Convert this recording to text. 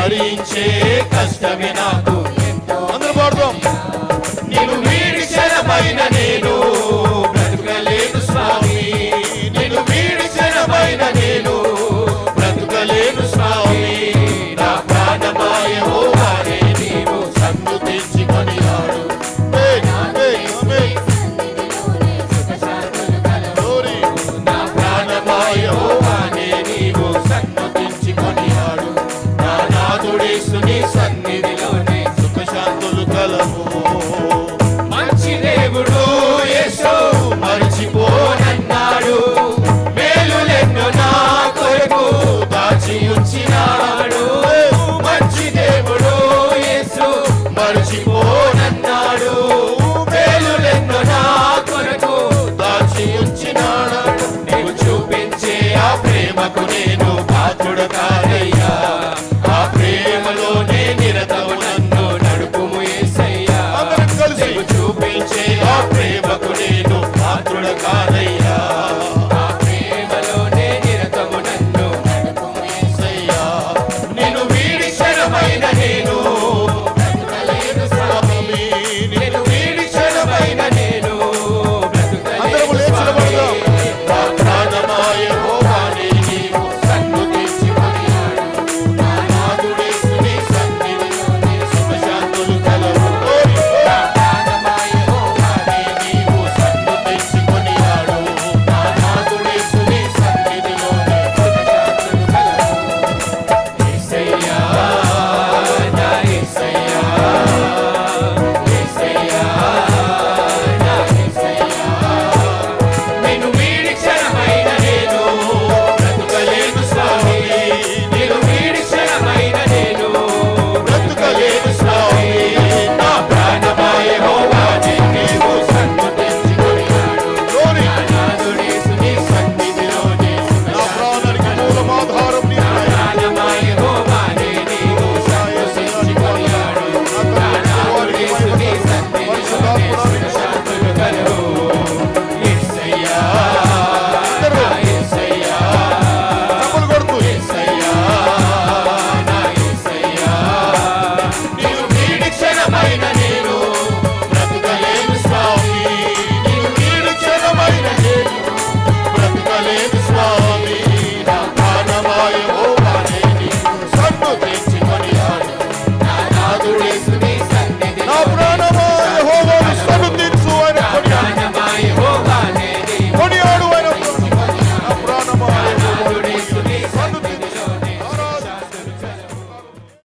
భరించే కష్టమే నాకు ఎంతో. అందరూ పాడుతాం. నిన్ను వీడి క్షణమైన నేను బ్రతుకలేను స్వామి, నిన్ను వీడి క్షణమైన నేను బ్రతుకలేను స్వామి. నా ప్రాణమాయ హోవానే నీవు సన్నుతించి కొనియాడు. నా ప్రాణమాయ హోవానే నీవు సన్నుతించి కొనియాడు. నా నాదుడేసు నీ సన్నిధిలోనే సుఖశాంతులు కలవు. మంచి దేవుడు యేసు మరిచిపోనన్నాడు, మేలులెన్నో నా కొరకు దాచి ఉంచినాడు. మంచి దేవుడు యేసు మరిచిపోనన్నాడు, మేలులెన్నో నా కొరకు దాచి ఉంచినాడు. నీవు చూపించే ఆ ప్రేమకు నేను పాత్రుడు కాదయ్యా, ఆ ప్రేమలోనే నిరతము నన్ను నడుపుము యేసయ్యా. నీవు చూపించే ఆ ప్రేమకు నేను పాత్రుడు కాదయ్యా.